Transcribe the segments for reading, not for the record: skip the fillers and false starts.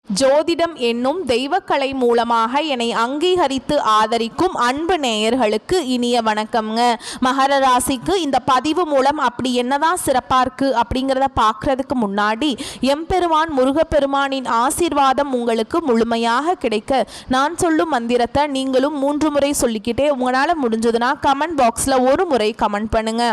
ஜோதிடம் என்னும் தெய்வக்கலை மூலமாக என்னை அங்கீகரித்து ஆதரிக்கும் அன்பு நேயர்களுக்கு இனிய வணக்கம்ங்க. மகர ராசிக்கு இந்த பதிவு மூலம் அப்படி என்னதான் சிறப்பாக இருக்குது அப்படிங்கிறத பார்க்குறதுக்கு முன்னாடி எம்பெருமான் முருகப்பெருமானின் ஆசீர்வாதம் உங்களுக்கு முழுமையாக கிடைக்க நான் சொல்லும் மந்திரத்தை நீங்களும் 3 முறை சொல்லிக்கிட்டே உங்களால் முடிஞ்சதுன்னா கமெண்ட் பாக்ஸில் ஒரு முறை கமெண்ட் பண்ணுங்க.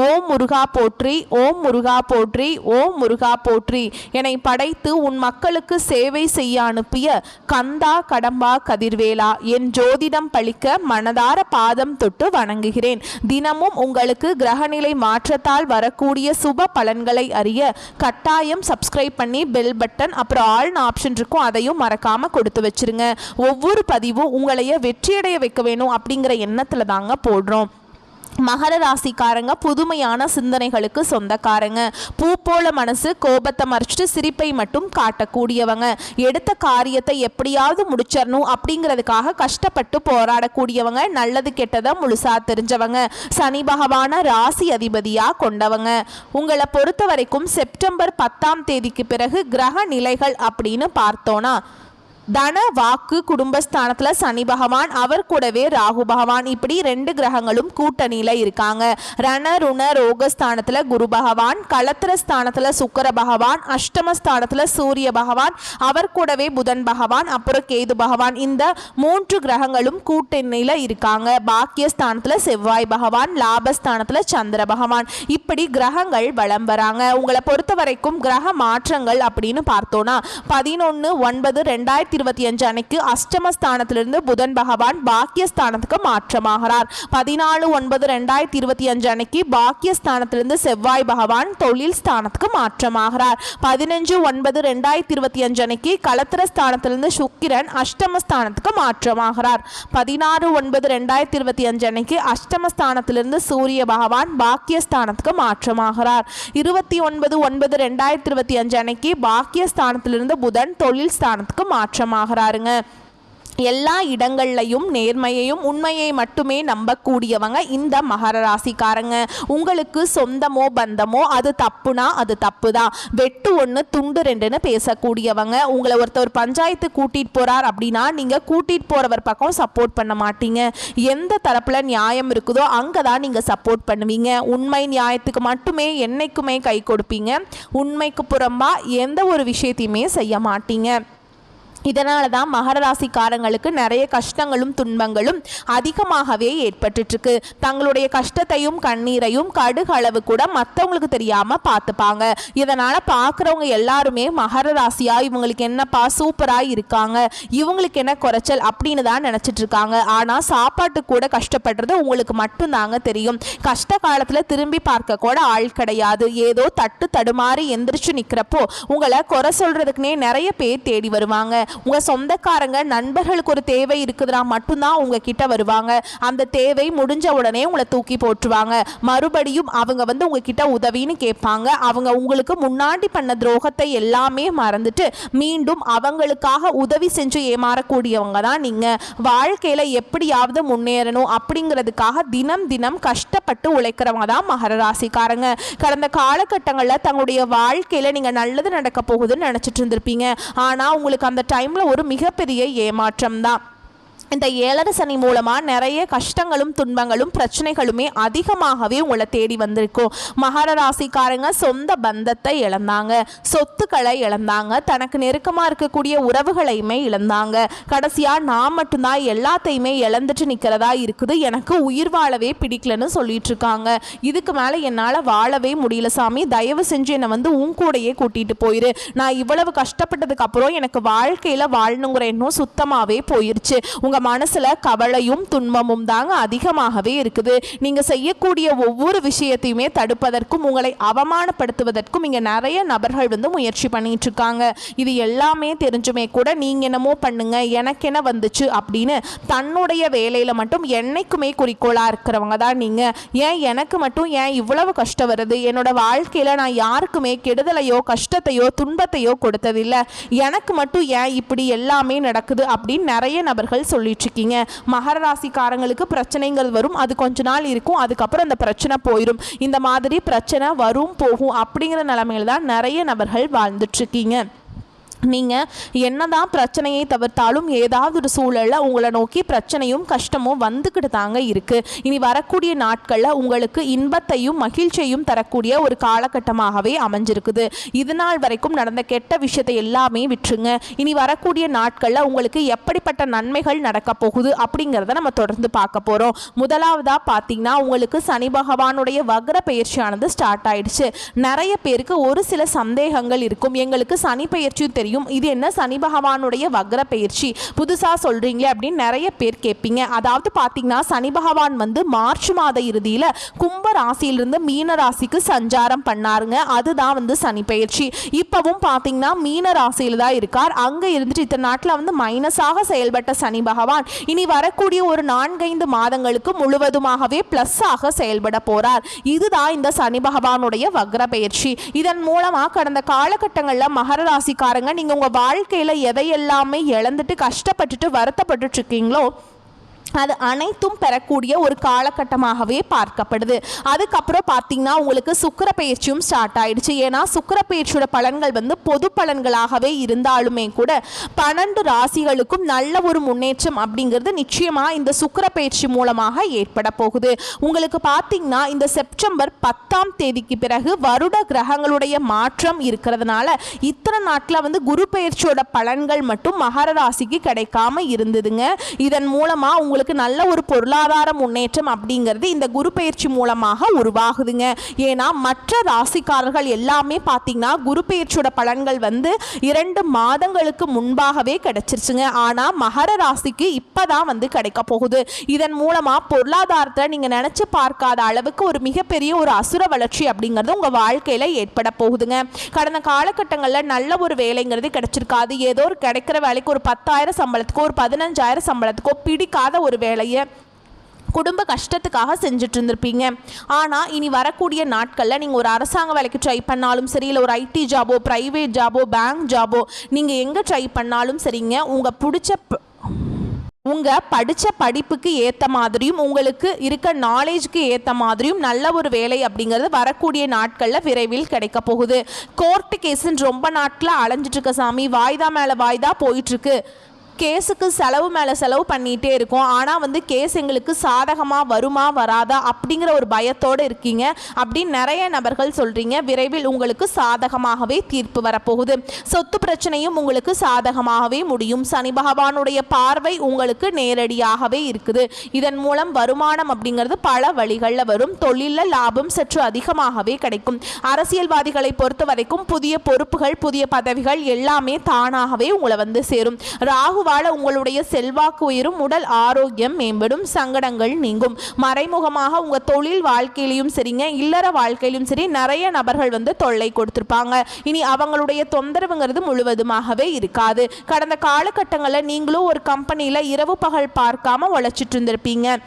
ஓம் முருகா போற்றி, ஓம் முருகா போற்றி, ஓம் முருகா போற்றி. என்னை படைத்து உன் மக்களுக்கு சேவை செய்ய அனுப்பிய கந்தா கடம்பா கதிர்வேலா, என் ஜோதிடம் பழிக்க மனதார பாதம் தொட்டு வணங்குகிறேன். தினமும் உங்களுக்கு கிரகநிலை மாற்றத்தால் வரக்கூடிய சுப பலன்களை அறிய கட்டாயம் சப்ஸ்கிரைப் பண்ணி பெல் பட்டன் அப்புறம் ஆல்னு ஆப்ஷன் இருக்கும், அதையும் மறக்காம கொடுத்து வச்சிருங்க. ஒவ்வொரு பதிவும் உங்களைய வெற்றியடைய வைக்க வேணும் அப்படிங்கிற எண்ணத்துல தாங்க போடுறோம். மகர ராசிக்காரங்க புதுமையான சிந்தனைகளுக்கு சொந்தக்காரங்க. பூ போல மனசு, கோபத்தை மறைச்சிட்டு சிரிப்பை மட்டும் காட்டக்கூடியவங்க. எடுத்த காரியத்தை எப்படியாவது முடிச்சிடணும் அப்படிங்கிறதுக்காக கஷ்டப்பட்டு போராடக்கூடியவங்க. நல்லது கெட்டதை முழுசா தெரிஞ்சவங்க. சனி பகவான ராசி அதிபதியா கொண்டவங்க. உங்களை பொறுத்த வரைக்கும் செப்டம்பர் 10ஆம் தேதிக்கு பிறகு கிரக நிலைகள் அப்படின்னு பார்த்தோன்னா, தன வாக்கு குடும்பஸ்தானத்தில் சனி பகவான், அவர் கூடவே ராகு பகவான், இப்படி 2 கிரகங்களும் கூட்டணியில் இருக்காங்க. ரண ருண ரோகஸ்தானத்தில் குரு பகவான், களத்திரஸ்தானத்தில் சுக்கர பகவான், அஷ்டமஸ்தானத்தில் சூரிய பகவான், அவர் கூடவே புதன் பகவான், அப்புறம் கேது பகவான், இந்த 3 கிரகங்களும் கூட்டணியில் இருக்காங்க. பாக்கியஸ்தானத்தில் செவ்வாய் பகவான், லாபஸ்தானத்தில் சந்திர பகவான், இப்படி கிரகங்கள் வலம் வராங்க. உங்களை பொறுத்த வரைக்கும் கிரக மாற்றங்கள் அப்படின்னு பார்த்தோன்னா 11/9/2025 அன்னைக்கு அஷ்டமஸ்தானத்திலிருந்து புதன் பகவான் பாக்கியஸ்தானத்துக்கு மாற்றமாகிறார். 14/9/2025 அன்னைக்கு பாக்கியஸ்தானத்திலிருந்து செவ்வாய் பகவான் தொழில் ஸ்தானத்துக்கு மாற்றமாகிறார். 15/9/2025 அன்னைக்கு களத்திரஸ்தானத்திலிருந்து சுக்கிரன் அஷ்டமஸ்தானத்துக்கு மாற்றமாகிறார். 16/9/2025 அன்னைக்கு அஷ்டமஸ்தானத்திலிருந்து சூரிய பகவான் பாக்கியஸ்தானத்துக்கு மாற்றமாகிறார். 29/9/2025 அன்னைக்கு பாக்கியஸ்தானத்திலிருந்து புதன் தொழில் ஸ்தானத்துக்கு மாற்றமாகிறாருங்க. எல்லா இடங்கள்லையும் நேர்மையையும் உண்மையை மட்டுமே நம்பக்கூடியவங்க இந்த மகர ராசிக்காரங்க. உங்களுக்கு சொந்தமோ பந்தமோ அது தப்புனா அது தப்பு தான். வெட்டு 1 துண்டு 2ன்னு பேசக்கூடியவங்க. உங்களை ஒருத்தர் பஞ்சாயத்து கூட்டிட்டு போறார் அப்படின்னா நீங்க கூட்டிட்டு போறவர் பக்கம் சப்போர்ட் பண்ண மாட்டீங்க. எந்த தரப்புல நியாயம் இருக்குதோ அங்கதான் நீங்க சப்போர்ட் பண்ணுவீங்க. உண்மை நியாயத்துக்கு மட்டுமே என்னைக்குமே கை கொடுப்பீங்க. உண்மைக்கு புறம்பா எந்த ஒரு விஷயத்தையுமே செய்ய மாட்டீங்க. இதனால தான் மகர ராசிக்காரங்களுக்கு நிறைய கஷ்டங்களும் துன்பங்களும் அதிகமாகவே ஏற்பட்டுருக்கு. தங்களுடைய கஷ்டத்தையும் கண்ணீரையும் கடுகளவு கூட மற்றவங்களுக்கு தெரியாமல் பார்த்துப்பாங்க. இதனால் பார்க்குறவங்க எல்லாருமே மகர ராசியா இவங்களுக்கு என்னப்பா சூப்பராக இருக்காங்க, இவங்களுக்கு என்ன குறைச்சல் அப்படின்னு தான் நினச்சிட்டு இருக்காங்க. ஆனால் சாப்பாட்டு கூட கஷ்டப்படுறது உங்களுக்கு மட்டும்தாங்க தெரியும். கஷ்ட காலத்தில் திரும்பி பார்க்க கூட ஆள் கிடையாது. ஏதோ தட்டு தடுமாறி எந்திரிச்சு நிற்கிறப்போ உங்களை குறை சொல்கிறதுக்குனே நிறைய பேர் தேடி வருவாங்க. உங்கள் சொந்தக்காரங்க நண்பர்களுக்கு ஒரு தேவை இருக்குதுன்னா மட்டும்தான் உங்ககிட்ட வருவாங்க. அந்த தேவை முடிஞ்ச உடனே உங்களை தூக்கி போட்டுருவாங்க. மறுபடியும் அவங்க உங்ககிட்ட உதவின்னு கேட்பாங்க. அவங்க உங்களுக்கு முன்னாடி பண்ண துரோகத்தை எல்லாமே மறந்துட்டு மீண்டும் அவங்களுக்காக உதவி செஞ்சு ஏமாறக்கூடியவங்க தான் நீங்கள். வாழ்க்கையில் எப்படியாவது முன்னேறணும் அப்படிங்கிறதுக்காக தினம் தினம் கஷ்டப்பட்டு உழைக்கிறவங்க தான் மகர ராசிக்காரங்க. கடந்த காலகட்டங்களில் தங்களுடைய வாழ்க்கையில் நீங்கள் நல்லது நடக்க போகுதுன்னு நினச்சிட்டு இருந்திருப்பீங்க. ஆனால் உங்களுக்கு அந்த டைமில் ஒரு மிகப்பெரிய ஏமாற்றம் தான். இந்த 7 சனி மூலமாக நிறைய கஷ்டங்களும் துன்பங்களும் பிரச்சனைகளுமே அதிகமாகவே உங்களை தேடி வந்திருக்கும். மகர ராசிக்காரங்க சொந்த பந்தத்தை இழந்தாங்க, சொத்துக்களை இழந்தாங்க, தனக்கு நெருக்கமாக இருக்கக்கூடிய உறவுகளையுமே இழந்தாங்க. கடைசியாக நான் மட்டும்தான் எல்லாத்தையுமே இழந்துட்டு நிற்கிறதா இருக்குது, எனக்கு உயிர் வாழவே பிடிக்கலன்னு சொல்லிட்டு இருக்காங்க. இதுக்கு மேலே என்னால் வாழவே முடியல சாமி, தயவு செஞ்சு என்னை உன் கூடையே கூட்டிகிட்டு போயிரு. நான் இவ்வளவு கஷ்டப்பட்டதுக்கு அப்புறம் எனக்கு வாழ்க்கையில் வாழணுங்கிற எண்ணம் சுத்தமாகவே போயிருச்சு. உங்கள் மனசுல கவலையும் துன்பமும் தாங்க அதிகமாகவே இருக்குது. நீங்க செய்யக்கூடிய ஒவ்வொரு விஷயத்தையுமே தடுப்பதற்கும் உங்களை அவமானப்படுத்துவதற்கும் இங்க நிறைய நபர்கள் முயற்சி பண்ணிட்டு இருக்காங்க. இது எல்லாமே தெரிஞ்சுமே கூட நீங்க என்னமோ பண்ணுங்க எனக்கு என்ன வந்துச்சு அப்படின்னு தன்னுடைய வேலையில மட்டும் என்னைக்குமே குறிக்கோளா இருக்கிறவங்க தான் நீங்க. ஏன் எனக்கு மட்டும் ஏன் இவ்வளவு கஷ்டம் வருது, என்னோட வாழ்க்கையில நான் யாருக்குமே கெடுதலையோ கஷ்டத்தையோ துன்பத்தையோ கொடுத்ததில்லை, எனக்கு மட்டும் ஏன் இப்படி எல்லாமே நடக்குது அப்படின்னு நிறைய நபர்கள் சொல்லி இருக்கீங்க. மகர ராசிக்காரங்களுக்கு பிரச்சனைகள் வரும், அது கொஞ்ச நாள் இருக்கும், அதுக்கப்புறம் அந்த பிரச்சனை போயிடும். இந்த மாதிரி பிரச்சனை வரும் போகும் அப்படிங்கிற நிலைமையில தான் நிறைய நபர்கள் வாழ்ந்துட்டு இருக்கீங்க. நீங்கள் என்னதான் பிரச்சனையை தவிர்த்தாலும் ஏதாவது ஒரு சூழலில் உங்களை நோக்கி பிரச்சனையும் கஷ்டமும் வந்துக்கிட்டு தாங்க இருக்குது. இனி வரக்கூடிய நாட்களில் உங்களுக்கு இன்பத்தையும் மகிழ்ச்சியையும் தரக்கூடிய ஒரு காலகட்டமாகவே அமைஞ்சிருக்குது. இது நாள் வரைக்கும் நடந்த கெட்ட விஷயத்தை எல்லாமே விட்டுருங்க. இனி வரக்கூடிய நாட்களில் உங்களுக்கு எப்படிப்பட்ட நன்மைகள் நடக்க போகுது அப்படிங்கிறத நம்ம தொடர்ந்து பார்க்க போகிறோம். முதலாவதாக பார்த்தீங்கன்னா உங்களுக்கு சனி பகவானுடைய வக்ர பயிற்சியானது ஸ்டார்ட் ஆயிடுச்சு. நிறைய பேருக்கு ஒரு சில சந்தேகங்கள் இருக்கும். எங்களுக்கு சனி பயிற்சியும் தெரியும், இது என்ன சனி பகவானுடைய வக்ர பயிற்சி புதுசா சொல்றீங்களே அப்படின்னு நிறைய பேர் கேட்பீங்க. அதாவது பாத்தீங்கன்னா சனி பகவான் வந்து மார்ச் மாத இறுதியில கும்ப ராசியிலிருந்து மீன ராசிக்கு சஞ்சாரம் பண்ணாருங்க. அதுதான் வந்து சனி பயிற்சி. இப்பவும் பாத்தீங்கன்னா மீன ராசியில தான் இருக்கார். அங்க இருந்துட்டு இத்தனை நாட்டில் வந்து மைனஸாக செயல்பட்ட சனி பகவான் இனி வரக்கூடிய ஒரு 4-5 மாதங்களுக்கு முழுவதுமாகவே பிளஸ் ஆக செயல்பட போறார். இதுதான் இந்த சனி பகவானுடைய வக்ர பயிற்சி. இதன் மூலமா கடந்த காலகட்டங்களில் மகர ராசிக்காரங்க நீங்க உங்க வாழ்க்கையில எதையெல்லாமே இழந்துட்டு கஷ்டப்பட்டுட்டு வருத்தப்பட்டு இருக்கீங்களோ அது அனைத்தும் பெறக்கூடிய ஒரு காலகட்டமாகவே பார்க்கப்படுது. அதுக்கப்புறம் பார்த்தீங்கன்னா உங்களுக்கு சுக்கிர பயிற்சியும் ஸ்டார்ட் ஆயிடுச்சு. ஏன்னா சுக்கிர பயிற்சியோட பலன்கள் வந்து பொது பலன்களாகவே இருந்தாலுமே கூட 12 ராசிகளுக்கும் நல்ல ஒரு முன்னேற்றம் அப்படிங்கிறது நிச்சயமாக இந்த சுக்கிர பயிற்சி மூலமாக ஏற்பட போகுது. உங்களுக்கு பார்த்தீங்கன்னா இந்த செப்டம்பர் 10ஆம் தேதிக்கு பிறகு வருட கிரகங்களுடைய மாற்றம் இருக்கிறதுனால இத்தனை நாட்டில் வந்து குரு பயிற்சியோட பலன்கள் மட்டும் மகர ராசிக்கு கிடைக்காம இருந்ததுங்க. இதன் மூலமாக உங்களுக்கு நல்ல ஒரு பொருளாதார முன்னேற்றம் அப்படிங்கிறது இந்த குரு பயிற்சி மூலமாக உருவாகுதுங்க. ஏன்னா மற்ற ராசிக்காரர்கள் எல்லாமே பார்த்தீங்கன்னா குரு பயிற்சியோட பலன்கள் வந்து 2 மாதங்களுக்கு முன்பாகவே கிடைச்சிருச்சுங்க. ஆனால் மகர ராசிக்கு இப்பதான் வந்து கிடைக்க போகுது. இதன் மூலமா பொருளாதாரத்தை நீங்க நினைச்சு பார்க்காத அளவுக்கு ஒரு மிகப்பெரிய ஒரு அசுர வளர்ச்சி அப்படிங்கிறது உங்க வாழ்க்கையில ஏற்பட போகுதுங்க. கடந்த காலகட்டங்களில் நல்ல ஒரு வேலைங்கிறது கிடைச்சிருக்காது. ஏதோ ஒரு கிடைக்கிற வேலைக்கு ஒரு 10,000 சம்பளத்துக்கோ ஒரு 15,000 சம்பளத்துக்கோ பிடிக்காத ஒரு வேலையை குடும்ப கஷ்டத்துக்காக செஞ்சுட்டு இருந்திருப்பீங்க. ஆனால் இனி வரக்கூடிய நாட்களில் நீங்கள் ஒரு அரசாங்க வேலைக்கு ட்ரை பண்ணாலும் சரி, இல்லை ஒரு ஐடி ஜாபோ, ப்ரைவேட் ஜாபோ, பேங்க் ஜாபோ, நீங்கள் எங்கே ட்ரை பண்ணாலும் சரிங்க, உங்கள் படித்த படிப்புக்கு ஏற்ற மாதிரியும் உங்களுக்கு இருக்க நாலேஜுக்கு ஏற்ற மாதிரியும் நல்ல ஒரு வேலை அப்படிங்கிறது வரக்கூடிய நாட்களில் விரைவில் கிடைக்க போகுது. கோர்ட்டு கேஸுன்னு ரொம்ப நாட்டில் அலைஞ்சிட்டு இருக்க சாமி, வாய்தா மேலே வாய்தா போயிட்டுருக்கு. கேஸுக்கு செலவு மேலே செலவு பண்ணிகிட்டே இருக்கும். ஆனால் வந்து கேஸ் எங்களுக்கு சாதகமாக வருமா வராதா அப்படிங்கிற ஒரு பயத்தோடு இருக்கீங்க அப்படின்னு நிறைய நபர்கள் சொல்கிறீங்க. விரைவில் உங்களுக்கு சாதகமாகவே தீர்ப்பு வரப்போகுது. சொத்து பிரச்சனையும் உங்களுக்கு சாதகமாகவே முடியும். சனி பகவானுடைய பார்வை உங்களுக்கு நேரடியாகவே இருக்குது. இதன் மூலம் வருமானம் அப்படிங்கிறது பல வழிகளில் வரும். தொழிலில் லாபம் சற்று அதிகமாகவே கிடைக்கும். அரசியல்வாதிகளை பொறுத்த வரைக்கும் புதிய பொறுப்புகள், புதிய பதவிகள் எல்லாமே தானாகவே உங்களை வந்து சேரும். ராகு வாழ உங்களுடைய செல்வாக்கு உயரும், உடல் ஆரோக்கியம் மேம்படும், சங்கடங்கள் நீங்கும். மறைமுகமாக உங்க தொழில் வாழ்க்கையிலும் சரிங்க, இல்லற வாழ்க்கையிலும் சரி நிறைய நபர்கள் வந்து தொல்லை கொடுத்திருப்பாங்க. இனி அவங்களுடைய தொந்தரவுங்கிறது முழுவதுமாகவே இருக்காது. கடந்த காலகட்டங்களில் நீங்களும் ஒரு கம்பெனியில் இரவு பகல் பார்க்காம உழைச்சிட்டு இருந்திருப்பீங்க.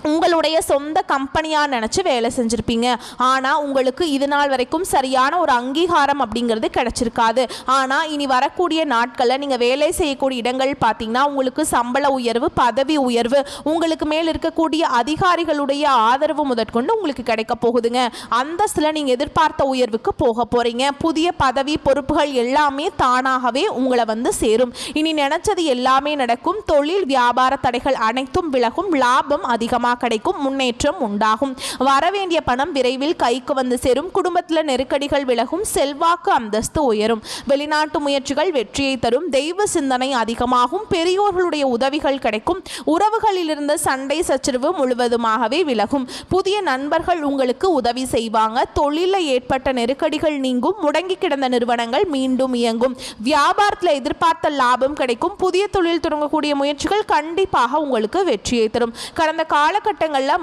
உங்களுடைய சொந்த கம்பெனியாக நினச்சி வேலை செஞ்சுருப்பீங்க. ஆனால் உங்களுக்கு இது நாள் வரைக்கும் சரியான ஒரு அங்கீகாரம் அப்படிங்கிறது கிடச்சிருக்காது. ஆனால் இனி வரக்கூடிய நாட்களில் நீங்கள் வேலை செய்யக்கூடிய இடங்கள் பார்த்தீங்கன்னா உங்களுக்கு சம்பள உயர்வு, பதவி உயர்வு, உங்களுக்கு மேல் இருக்கக்கூடிய அதிகாரிகளுடைய ஆதரவு முதற்கொண்டு உங்களுக்கு கிடைக்க போகுதுங்க. அந்தஸ்தில் நீங்கள் எதிர்பார்த்த உயர்வுக்கு போக போகிறீங்க. புதிய பதவி பொறுப்புகள் எல்லாமே தானாகவே உங்களை வந்து சேரும். இனி நினச்சது எல்லாமே நடக்கும். தொழில் வியாபார தடைகள் அனைத்தும் விலகும். லாபம் அதிகமாக கிடைக்கும். முன்னேற்றம் உண்டாகும். வரவேண்டிய பணம் விரைவில் கைக்கு வந்து சேரும். குடும்பத்தில் நெருக்கடிகள் விலகும். செல்வாக்கு அந்தஸ்து உயரும். வெளிநாட்டு முயற்சிகள் வெற்றியை தரும். தெய்வ சிந்தனை அதிகமாகும். பெரியோர்களுடைய உதவிகள் கிடைக்கும். உறவுகளில் இருந்த சண்டை சச்சரவு முழுவதுமாகவே விலகும். புதிய நண்பர்கள் உங்களுக்கு உதவி செய்வாங்க. தொழிலில் ஏற்பட்ட நெருக்கடிகள் நீங்கும். முடங்கி கிடந்த நிறுவனங்கள் மீண்டும் இயங்கும். வியாபாரத்தில் எதிர்பார்த்த லாபம் கிடைக்கும். புதிய தொழில் தொடங்கக்கூடிய முயற்சிகள் கண்டிப்பாக உங்களுக்கு வெற்றியை தரும். கடந்த காலகட்டங்களில்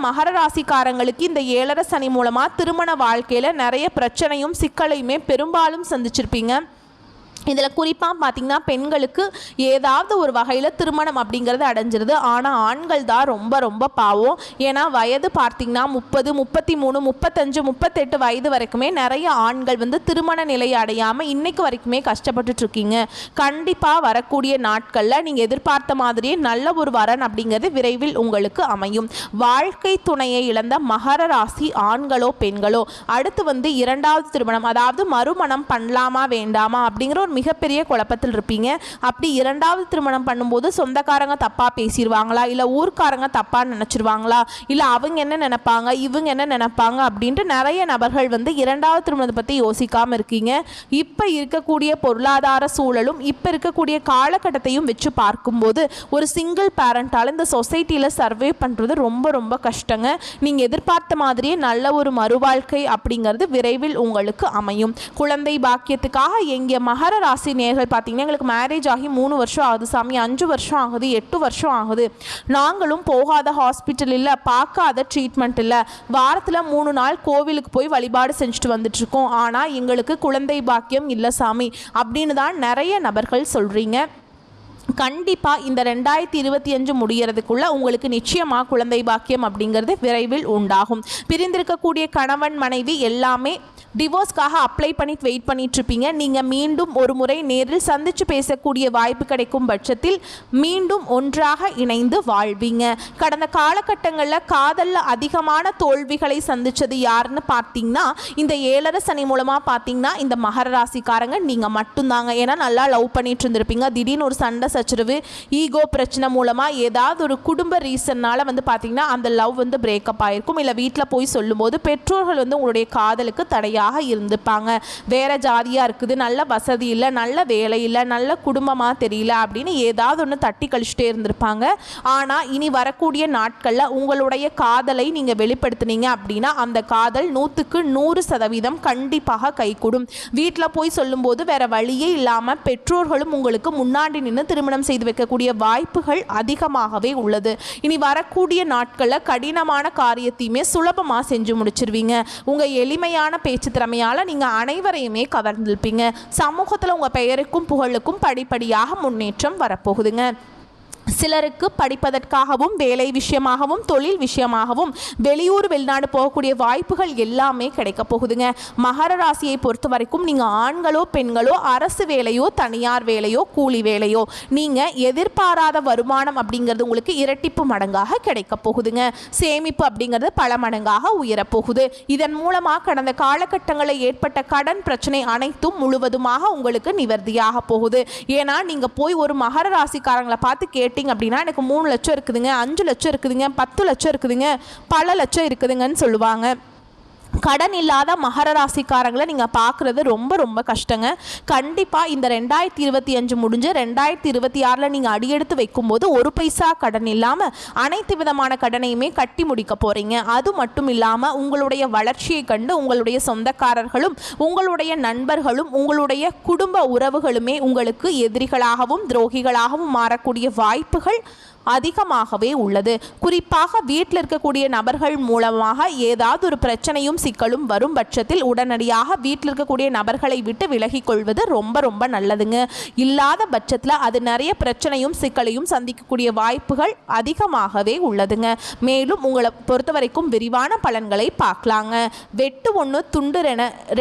மகர ராசிக்காரங்களுக்கு இந்த 7 சனி மூலமா திருமண வாழ்க்கையில நிறைய பிரச்சனையும் சிக்கலையுமே பெரும்பாலும் சந்திச்சிருப்பீங்க. இதில் குறிப்பாக பார்த்தீங்கன்னா பெண்களுக்கு ஏதாவது ஒரு வகையில் திருமணம் அப்படிங்கிறது அடைஞ்சிருது. ஆனால் ஆண்கள் தான் ரொம்ப ரொம்ப பாவம். ஏன்னா வயது பார்த்தீங்கன்னா 30, 33, 35, 38 வயது வரைக்குமே நிறைய ஆண்கள் வந்து திருமண நிலையை அடையாமல் இன்னைக்கு வரைக்குமே கஷ்டப்பட்டுட்ருக்கீங்க. கண்டிப்பாக வரக்கூடிய நாட்களில் நீங்கள் எதிர்பார்த்த மாதிரியே நல்ல ஒரு வரன் அப்படிங்கிறது விரைவில் உங்களுக்கு அமையும். வாழ்க்கை துணையை இழந்த மகர ராசி ஆண்களோ பெண்களோ அடுத்து வந்து 2வது திருமணம், அதாவது மறுமணம் பண்ணலாமா வேண்டாமா அப்படிங்கிற ஒரு மிகப்பெரிய குழப்பத்தில் இருப்பீங்க. அப்படி இரண்டாவது திருமணம் பண்ணும்போது சொந்தக்காரங்க தப்பாக பேசிடுவாங்களா, இல்லை ஊர்க்காரங்க தப்பாக நினச்சிருவாங்களா, இல்லை அவங்க என்ன நினைப்பாங்க இவங்க என்ன நினைப்பாங்க அப்படின்ட்டு நிறைய நபர்கள் வந்து இரண்டாவது திருமணத்தை பற்றி யோசிக்காமல் இருக்கீங்க. இப்போ இருக்கக்கூடிய பொருளாதார சூழலும் இப்போ இருக்கக்கூடிய காலகட்டத்தையும் வச்சு பார்க்கும்போது ஒரு சிங்கிள் பேரண்டால் இந்த சொசைட்டியில் சர்வே பண்ணுறது ரொம்ப ரொம்ப கஷ்டங்க. நீங்கள் எதிர்பார்த்த மாதிரியே நல்ல ஒரு மறுவாழ்க்கை அப்படிங்கிறது விரைவில் உங்களுக்கு அமையும். குழந்தை பாக்கியத்துக்காக எங்கள் மகர ராசி நேர்கள் பார்த்தீங்கன்னா எங்களுக்கு மேரேஜ் ஆகி 3 வருஷம் ஆகுது சாமி, 5 வருஷம் ஆகுது, 8 வருஷம் ஆகுது, நாங்களும் போகாத ஹாஸ்பிட்டல் இல்லை, பார்க்காத ட்ரீட்மெண்ட் இல்லை, வாரத்தில் 3 நாள் கோவிலுக்கு போய் வழிபாடு செஞ்சுட்டு வந்துட்டுருக்கோம், ஆனால் எங்களுக்கு குழந்தை பாக்கியம் இல்லை சாமி அப்படின்னு தான் நிறைய நபர்கள் சொல்கிறீங்க. கண்டிப்பாக இந்த 2025 முடிகிறதுக்குள்ள உங்களுக்கு நிச்சயமாக குழந்தை பாக்கியம் அப்படிங்கிறது விரைவில் உண்டாகும். பிரிந்திருக்கக்கூடிய கணவன் மனைவி எல்லாமே டிவோர்ஸ்க்காக அப்ளை பண்ணிட்டு வெயிட் பண்ணிட்டு இருப்பீங்க. நீங்கள் மீண்டும் ஒரு முறை நேரில் சந்தித்து பேசக்கூடிய வாய்ப்பு கிடைக்கும் பட்சத்தில் மீண்டும் ஒன்றாக இணைந்து வாழ்வீங்க. கடந்த காலகட்டங்களில் காதலில் அதிகமான தோல்விகளை சந்தித்தது யாருன்னு பார்த்தீங்கன்னா இந்த 7.5 சனி மூலமாக பார்த்தீங்கன்னா இந்த மகர ராசிக்காரங்க நீங்கள் மட்டும்தாங்க. ஏன்னா நல்லா லவ் பண்ணிட்டு இருந்திருப்பீங்க, திடீர்னு ஒரு சண்டை சச்சரவு ஈகோ பிரச்சனை மூலமாக ஏதாவது ஒரு குடும்ப ரீசன்னால் வந்து பார்த்தீங்கன்னா அந்த லவ் வந்து பிரேக்கப் ஆகிருக்கும். இல்லை வீட்டில் போய் சொல்லும்போது பெற்றோர்கள் வந்து உங்களுடைய காதலுக்கு தடையாக இருந்துப்பாங்க. வேற ஜாதியாக இருக்குது, நல்ல வசதி இல்லை, நல்ல வேலை இல்லை, நல்ல குடும்பமாக தெரியல அப்படின்னு ஏதாவது ஒன்று தட்டி கழிச்சுட்டே இருந்திருப்பாங்க. ஆனால் இனி வரக்கூடிய நாட்களில் உங்களுடைய காதலை நீங்கள் வெளிப்படுத்தினீங்க அப்படின்னா அந்த காதல் 100க்கு 100% கண்டிப்பாக கைகூடும். வீட்டில் போய் சொல்லும்போது வேற வழியே இல்லாமல் பெற்றோர்களும் உங்களுக்கு முன்னாடி நின்று திருமணம் செய்து வைக்கக்கூடிய வாய்ப்புகள் அதிகமாகவே உள்ளது. இனி வரக்கூடிய நாட்களில் கடினமான காரியத்தையுமே சுலபமாக செஞ்சு முடிச்சிருவீங்க. உங்கள் எளிமையான பேச்சு திறமையால் நீங்கள் அனைவரையுமே கவர்ந்திருப்பீங்க. சமூகத்தில் உங்கள் பெயருக்கும் புகழுக்கும் படிப்படியாக முன்னேற்றம் வரப்போகுதுங்க. சிலருக்கு படிப்பதற்காகவும் வேலை விஷயமாகவும் தொழில் விஷயமாகவும் வெளியூர் வெளிநாடு போகக்கூடிய வாய்ப்புகள் எல்லாமே கிடைக்க போகுதுங்க. மகர ராசியை பொறுத்த வரைக்கும் நீங்கள் ஆண்களோ பெண்களோ அரசு வேலையோ தனியார் வேலையோ கூலி வேலையோ நீங்கள் எதிர்பாராத வருமானம் அப்படிங்கிறது உங்களுக்கு இரட்டிப்பு மடங்காக கிடைக்க போகுதுங்க. சேமிப்பு அப்படிங்கிறது பல மடங்காக உயரப்போகுது. இதன் மூலமாக கடந்த காலகட்டங்களில் ஏற்பட்ட கடன் பிரச்சனை அனைத்தும் முழுவதுமாக உங்களுக்கு நிவர்த்தியாக போகுது. ஏன்னா நீங்கள் போய் ஒரு மகர ராசிக்காரங்களை பார்த்து கேட்டு அப்படின்னா எனக்கு 3 லட்சம் இருக்குதுங்க, 5 லட்சம் இருக்குதுங்க, 10 லட்சம் இருக்குதுங்க, பல லட்சம் இருக்குதுங்கன்னு சொல்லுவாங்க. கடன் இல்லாத மகர ராசிக்காரங்களை நீங்கள் பார்க்குறது ரொம்ப ரொம்ப கஷ்டங்க. கண்டிப்பாக இந்த 2025 முடிஞ்சு 2026 நீங்கள் அடியெடுத்து வைக்கும்போது ஒரு பைசா கடன் இல்லாமல் அனைத்து விதமான கடனையுமே கட்டி முடிக்க போகிறீங்க. அது மட்டும் இல்லாமல் உங்களுடைய வளர்ச்சியை கண்டு உங்களுடைய சொந்தக்காரர்களும் உங்களுடைய நண்பர்களும் உங்களுடைய குடும்ப உறவுகளுமே உங்களுக்கு எதிரிகளாகவும் துரோகிகளாகவும் மாறக்கூடிய வாய்ப்புகள் அதிகமாகவே உள்ளது. குறிப்பாக வீட்டில் இருக்கக்கூடிய நபர்கள் மூலமாக ஏதாவது ஒரு பிரச்சனையும் சிக்கலும் வரும் பட்சத்தில் உடனடியாக வீட்டில் இருக்கக்கூடிய நபர்களை விட்டு விலகி கொள்வது ரொம்ப ரொம்ப நல்லதுங்க. இல்லாத பட்சத்தில் அது நிறைய பிரச்சனையும் சிக்கலையும் சந்திக்கக்கூடிய வாய்ப்புகள் அதிகமாகவே உள்ளதுங்க. மேலும் உங்களை பொறுத்த வரைக்கும் விரிவான பலன்களை பார்க்கலாங்க. வெட்டு 1 துண்டு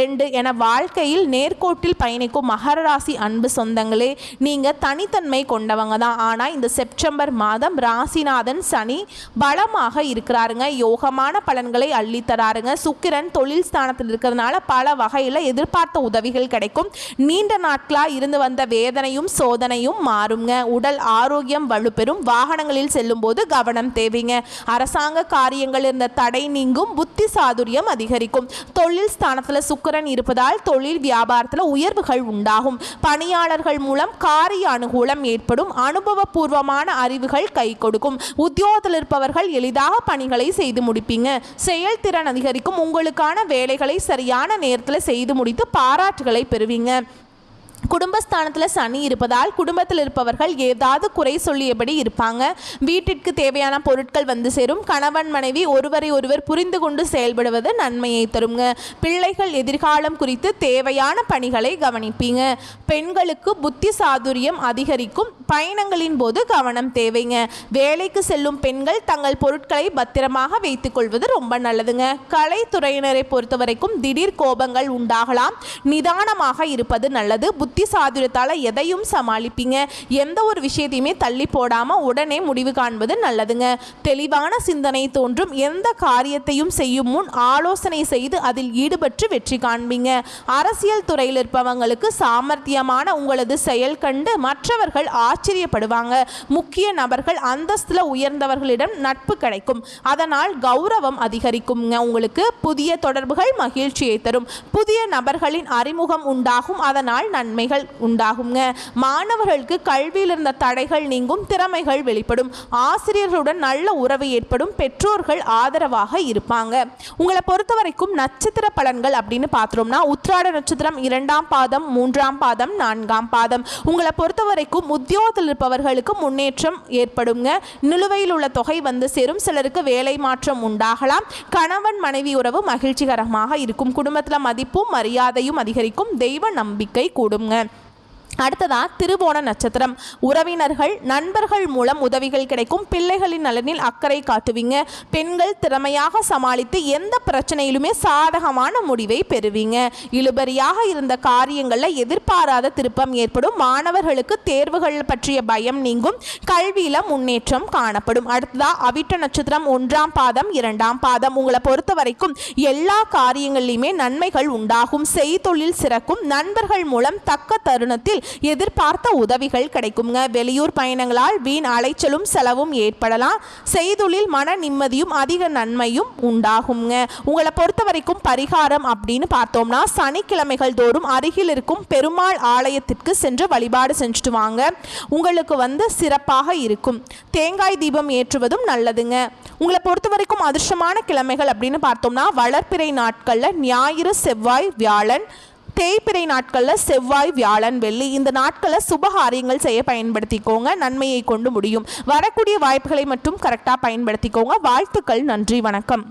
2 என வாழ்க்கையில் நேர்கோட்டில் பயணிக்கும் மகர ராசி அன்பு சொந்தங்களே, நீங்கள் தனித்தன்மை கொண்டவங்க தான். ஆனால் இந்த செப்டம்பர் மாதம் ராசிநாதன் சனி பலமாக இருக்கிறாருங்க. யோகமான பலன்களை அள்ளித்தராருங்க. சுக்கிரன் தொழில் ஸ்தானத்தில் இருக்கிறதுனால பல வகையில் எதிர்பார்த்த உதவிகள் கிடைக்கும். நீண்ட நாட்களாக இருந்து வந்த வேதனையும் சோதனையும் மாறுங்க. உடல் ஆரோக்கியம் வலுப்பெறும். வாகனங்களில் செல்லும் போது கவனம் தேவைங்க. அரசாங்க காரியங்கள் இருந்த தடை நீங்கும். புத்தி சாதுரியம் அதிகரிக்கும். தொழில் ஸ்தானத்தில் சுக்கிரன் இருப்பதால் தொழில் வியாபாரத்தில் உயர்வுகள் உண்டாகும். பணியாளர்கள் மூலம் காரிய அனுகூலம் ஏற்படும். அனுபவபூர்வமான அறிவுகள் கை கொடுக்கும். உத்தியோகத்தில் இருப்பவர்கள் எளிதாக பணிகளை செய்து முடிப்பீங்க. செயல்திறன் அதிகரிக்கும். உங்களுக்கான வேலைகளை சரியான நேரத்தில் செய்து முடித்து பாராட்டுகளை பெறுவீங்க. குடும்பஸ்தானத்தில் சனி இருப்பதால் குடும்பத்தில் இருப்பவர்கள் ஏதாவது குறை சொல்லியபடி இருப்பாங்க. வீட்டிற்கு தேவையான பொருட்கள் வந்து சேரும். கணவன் மனைவி ஒருவரை ஒருவர் புரிந்து கொண்டு செயல்படுவது நன்மையை தருங்க. பிள்ளைகள் எதிர்காலம் குறித்து தேவையான பணிகளை கவனிப்பீங்க. பெண்களுக்கு புத்தி சாதுரியம் அதிகரிக்கும். பயணங்களின் போது கவனம் தேவைங்க. வேலைக்கு செல்லும் பெண்கள் தங்கள் பொருட்களை பத்திரமாக வைத்துக் கொள்வது ரொம்ப நல்லதுங்க. கலைத்துறையினரை பொறுத்த வரைக்கும் திடீர் கோபங்கள் உண்டாகலாம். நிதானமாக இருப்பது நல்லது. புத்தி சாதுரியத்தால் எதையும் சமாளிப்பீங்க. எந்த ஒரு விஷயத்தையுமே தள்ளி போடாமல் உடனே முடிவு காண்பது நல்லதுங்க. தெளிவான சிந்தனை தோன்றும். எந்த காரியத்தையும் செய்யும் முன் ஆலோசனை செய்து அதில் ஈடுபட்டு வெற்றி காண்பீங்க. அரசியல் துறையில் இருப்பவங்களுக்கு சாமர்த்தியமான உங்களது செயல் கண்டு மற்றவர்கள் ஆச்சரியப்படுவாங்க. முக்கிய நபர்கள் அந்தஸ்துல உயர்ந்தவர்களிடம் நட்பு கிடைக்கும். அதனால் கௌரவம் அதிகரிக்குங்க. உங்களுக்கு புதிய தொடர்புகள் மகிழ்ச்சியை தரும். புதிய நபர்களின் அறிமுகம் உண்டாகும். அதனால் நன்மைகள் உண்டாகுங்க. மாணவர்களுக்கு கல்வியில் இருந்த தடைகள் நீங்கும். திறமைகள் வெளிப்படும். ஆசிரியர்களுடன் நல்ல உறவு ஏற்படும். பெற்றோர்கள் ஆதரவாக இருப்பாங்க. உங்களை பொறுத்த வரைக்கும் நட்சத்திர பலன்கள் அப்படின்னு பார்த்தோம்னா உத்திராட நட்சத்திரம் 2ஆம் பாதம் 3ஆம் பாதம் 4ஆம் பாதம். உங்களை பொறுத்த வரைக்கும் உத்தியோகத்தில் இருப்பவர்களுக்கு முன்னேற்றம் ஏற்படுங்க. நிலுவையில் உள்ள தொகை வந்து சேரும். சிலருக்கு வேலை மாற்றம் உண்டாகலாம். கணவன் மனைவி உறவு மகிழ்ச்சிகரமாக இருக்கும். குடும்பத்தில் மதிப்பும் மரியாதையும் அதிகரிக்கும். தெய்வ நம்பிக்கை கூடுங்க. அடுத்ததா திருவோண நட்சத்திரம். உறவினர்கள் நண்பர்கள் மூலம் உதவிகள் கிடைக்கும். பிள்ளைகளின் நலனில் அக்கறை காட்டுவீங்க. பெண்கள் திறமையாக சமாளித்து எந்த பிரச்சனையிலுமே சாதகமான முடிவை பெறுவீங்க. இழுபறியாக இருந்த காரியங்களில் எதிர்பாராத திருப்பம் ஏற்படும். மாணவர்களுக்கு தேர்வுகள் பற்றிய பயம் நீங்கும். கல்வியில முன்னேற்றம் காணப்படும். அடுத்ததா அவிட்ட நட்சத்திரம் 1ஆம் பாதம் 2ஆம் பாதம். உங்களை பொறுத்த வரைக்கும் எல்லா காரியங்களிலுமே நன்மைகள் உண்டாகும். செய்தொழில் சிறக்கும். நண்பர்கள் மூலம் தக்க தருணத்தில் எதிர்பார்த்த உதவிகள் கிடைக்குங்க. வெளியூர் பயணங்களால் வீண் அலைச்சலும் செலவும் ஏற்படலாம். செய்தொழில் மன நிம்மதியும் அதிக நன்மையும் உண்டாகுங்க. உங்களை பொறுத்த வரைக்கும் பரிகாரம் அப்படின்னு பார்த்தோம்னா சனிக்கிழமைகள் தோறும் அருகில் இருக்கும் பெருமாள் ஆலயத்திற்கு சென்று வழிபாடு செஞ்சுட்டு வாங்க. உங்களுக்கு சிறப்பாக இருக்கும். தேங்காய் தீபம் ஏற்றுவதும் நல்லதுங்க. உங்களை பொறுத்த வரைக்கும் அதிர்ஷ்டமான கிழமைகள் அப்படின்னு பார்த்தோம்னா வளர்ப்பிறை நாட்களில் ஞாயிறு செவ்வாய் வியாழன், தேய்பிறை நாட்களில் செவ்வாய் வியாழன் வெள்ளி. இந்த நாட்களில் சுபகாரியங்கள் செய்ய பயன்படுத்திக்கோங்க. நன்மையை கொண்டு முடியும். வரக்கூடிய வாய்ப்புகளை மட்டும் கரெக்டாக பயன்படுத்திக்கோங்க. வாழ்த்துக்கள். நன்றி. வணக்கம்.